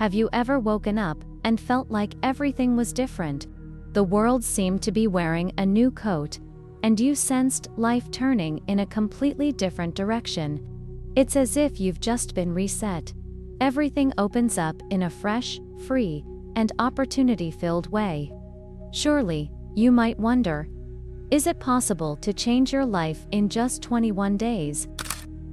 Have you ever woken up and felt like everything was different? The world seemed to be wearing a new coat, and you sensed life turning in a completely different direction. It's as if you've just been reset. Everything opens up in a fresh, free, and opportunity-filled way. Surely, you might wonder, is it possible to change your life in just 21 days?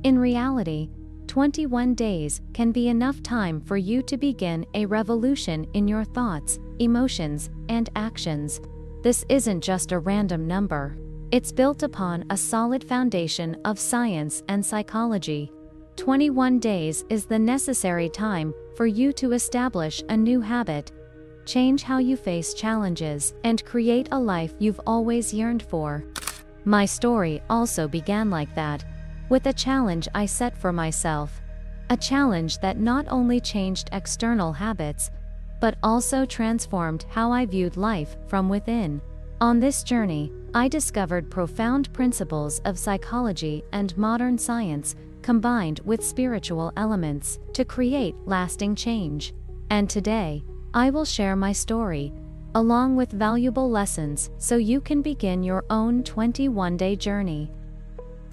In reality, 21 days can be enough time for you to begin a revolution in your thoughts, emotions, and actions. This isn't just a random number. It's built upon a solid foundation of science and psychology. 21 days is the necessary time for you to establish a new habit, change how you face challenges, and create a life you've always yearned for. My story also began like that, with a challenge I set for myself. A challenge that not only changed external habits, but also transformed how I viewed life from within. On this journey, I discovered profound principles of psychology and modern science combined with spiritual elements to create lasting change. And today, I will share my story, along with valuable lessons so you can begin your own 21-day journey.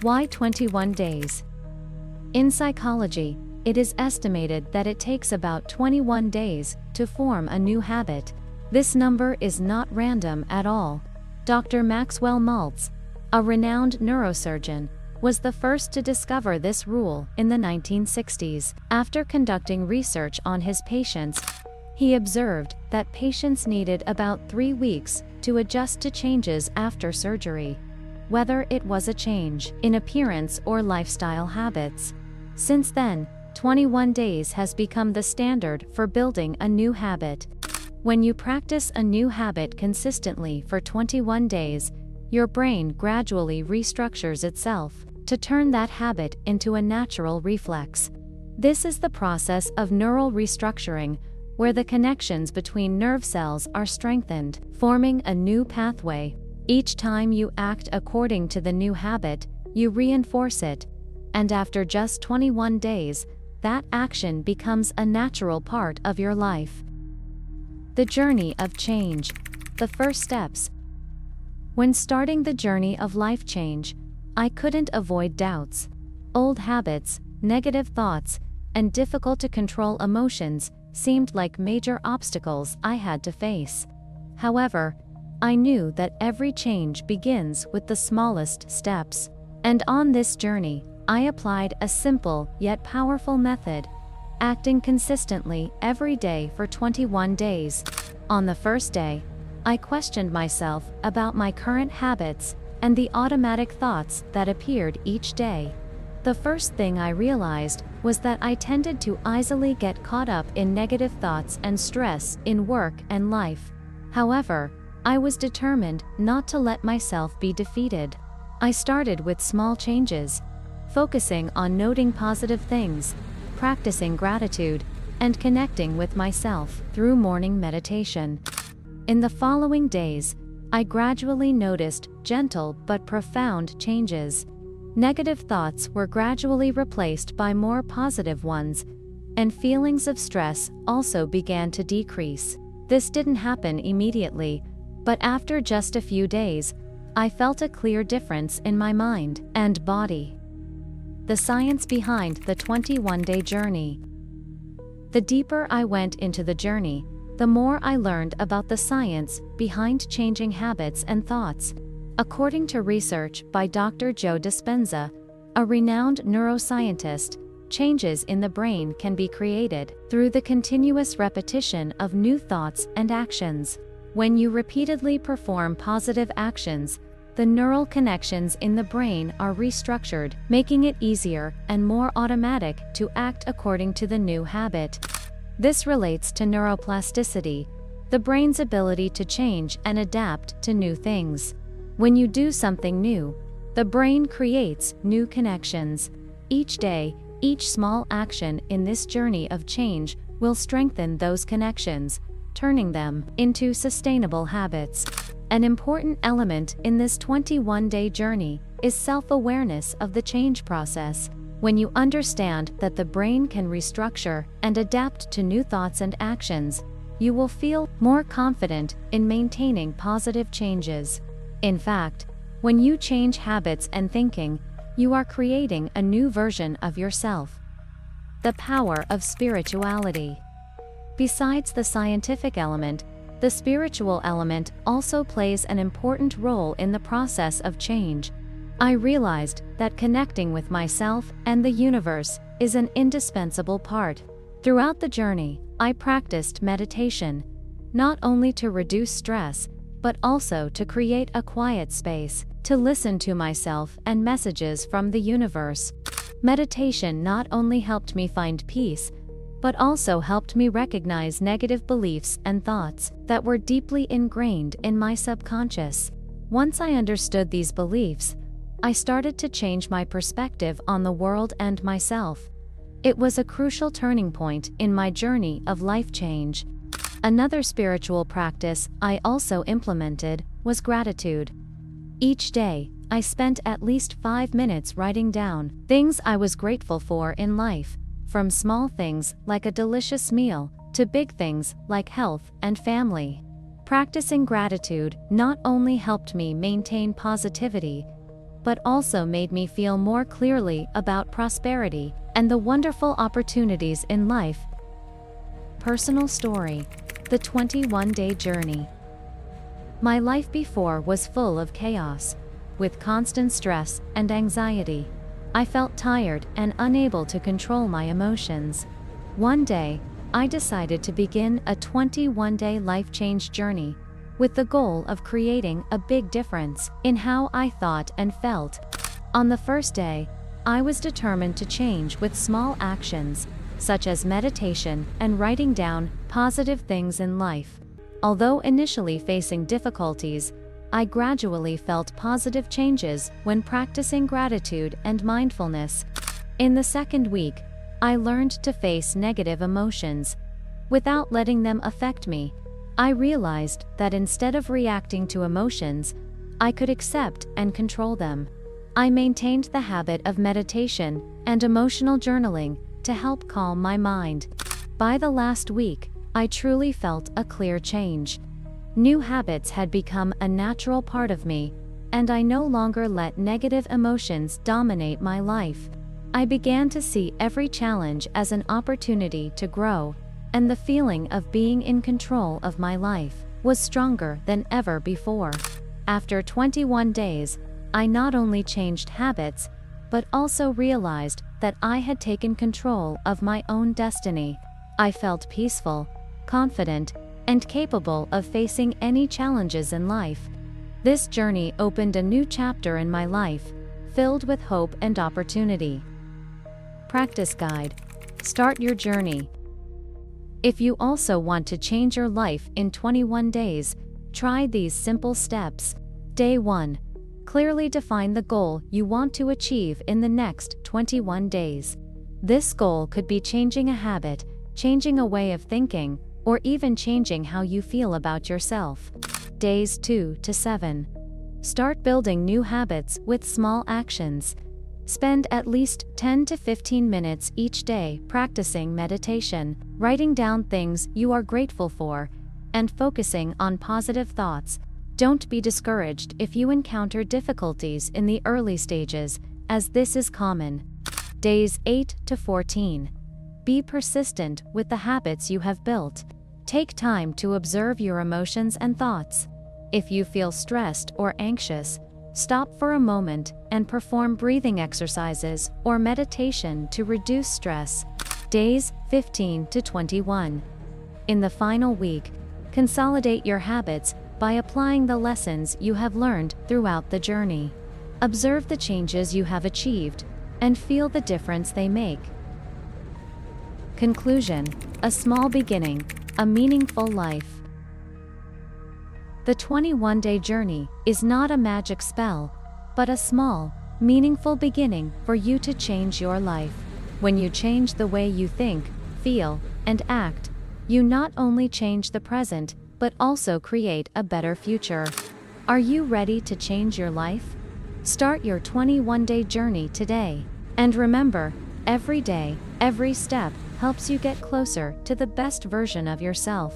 Why 21 days? In psychology, it is estimated that it takes about 21 days to form a new habit. This number is not random at all. Dr. Maxwell Maltz, a renowned neurosurgeon, was the first to discover this rule in the 1960s. After conducting research on his patients, he observed that patients needed about 3 weeks to adjust to changes after surgery, whether it was a change in appearance or lifestyle habits. Since then, 21 days has become the standard for building a new habit. When you practice a new habit consistently for 21 days, your brain gradually restructures itself to turn that habit into a natural reflex. This is the process of neural restructuring, where the connections between nerve cells are strengthened, forming a new pathway. Each time you act according to the new habit, you reinforce it, and after just 21 days, that action becomes a natural part of your life. The journey of change. The first steps. When starting the journey of life change, I couldn't avoid doubts. Old habits, negative thoughts, and difficult to control emotions seemed like major obstacles I had to face. However, I knew that every change begins with the smallest steps. And on this journey, I applied a simple yet powerful method, acting consistently every day for 21 days. On the first day, I questioned myself about my current habits and the automatic thoughts that appeared each day. The first thing I realized was that I tended to easily get caught up in negative thoughts and stress in work and life. However, I was determined not to let myself be defeated. I started with small changes, focusing on noting positive things, practicing gratitude, and connecting with myself through morning meditation. In the following days, I gradually noticed gentle but profound changes. Negative thoughts were gradually replaced by more positive ones, and feelings of stress also began to decrease. This didn't happen immediately, but after just a few days, I felt a clear difference in my mind and body. The science behind the 21-day journey. The deeper I went into the journey, the more I learned about the science behind changing habits and thoughts. According to research by Dr. Joe Dispenza, a renowned neuroscientist, changes in the brain can be created through the continuous repetition of new thoughts and actions. When you repeatedly perform positive actions, the neural connections in the brain are restructured, making it easier and more automatic to act according to the new habit. This relates to neuroplasticity, the brain's ability to change and adapt to new things. When you do something new, the brain creates new connections. Each day, each small action in this journey of change will strengthen those connections, turning them into sustainable habits. An important element in this 21-day journey is self-awareness of the change process. When you understand that the brain can restructure and adapt to new thoughts and actions, you will feel more confident in maintaining positive changes. In fact, when you change habits and thinking, you are creating a new version of yourself. The power of spirituality. Besides the scientific element, the spiritual element also plays an important role in the process of change. I realized that connecting with myself and the universe is an indispensable part. Throughout the journey, I practiced meditation, not only to reduce stress, but also to create a quiet space, to listen to myself and messages from the universe. Meditation not only helped me find peace, but also helped me recognize negative beliefs and thoughts that were deeply ingrained in my subconscious. Once I understood these beliefs, I started to change my perspective on the world and myself. It was a crucial turning point in my journey of life change. Another spiritual practice I also implemented was gratitude. Each day, I spent at least 5 minutes writing down things I was grateful for in life, from small things like a delicious meal to big things like health and family. Practicing gratitude not only helped me maintain positivity, but also made me feel more clearly about prosperity and the wonderful opportunities in life. Personal story: the 21-day journey. My life before was full of chaos, with constant stress and anxiety. I felt tired and unable to control my emotions. One day, I decided to begin a 21-day life change journey, with the goal of creating a big difference in how I thought and felt. On the first day, I was determined to change with small actions, such as meditation and writing down positive things in life. Although initially facing difficulties, I gradually felt positive changes when practicing gratitude and mindfulness. In the second week, I learned to face negative emotions without letting them affect me. I realized that instead of reacting to emotions, I could accept and control them. I maintained the habit of meditation and emotional journaling to help calm my mind. By the last week, I truly felt a clear change. New habits had become a natural part of me, and I no longer let negative emotions dominate my life. I began to see every challenge as an opportunity to grow, and the feeling of being in control of my life was stronger than ever before. After 21 days, I not only changed habits, but also realized that I had taken control of my own destiny. I felt peaceful, confident, and capable of facing any challenges in life. This journey opened a new chapter in my life, filled with hope and opportunity. Practice guide. Start your journey. If you also want to change your life in 21 days, try these simple steps. Day 1. Clearly define the goal you want to achieve in the next 21 days. This goal could be changing a habit, changing a way of thinking, or even changing how you feel about yourself. Days 2 to 7. Start building new habits with small actions. Spend at least 10 to 15 minutes each day practicing meditation, writing down things you are grateful for, and focusing on positive thoughts. Don't be discouraged if you encounter difficulties in the early stages, as this is common. Days 8 to 14. Be persistent with the habits you have built. Take time to observe your emotions and thoughts. If you feel stressed or anxious, stop for a moment and perform breathing exercises or meditation to reduce stress. Days 15 to 21. In the final week, consolidate your habits by applying the lessons you have learned throughout the journey. Observe the changes you have achieved and feel the difference they make. Conclusion: a small beginning, a meaningful life. The 21-day journey is not a magic spell, but a small, meaningful beginning for you to change your life. When you change the way you think, feel, and act, you not only change the present, but also create a better future. Are you ready to change your life? Start your 21-day journey today. And remember, every day, every step helps you get closer to the best version of yourself.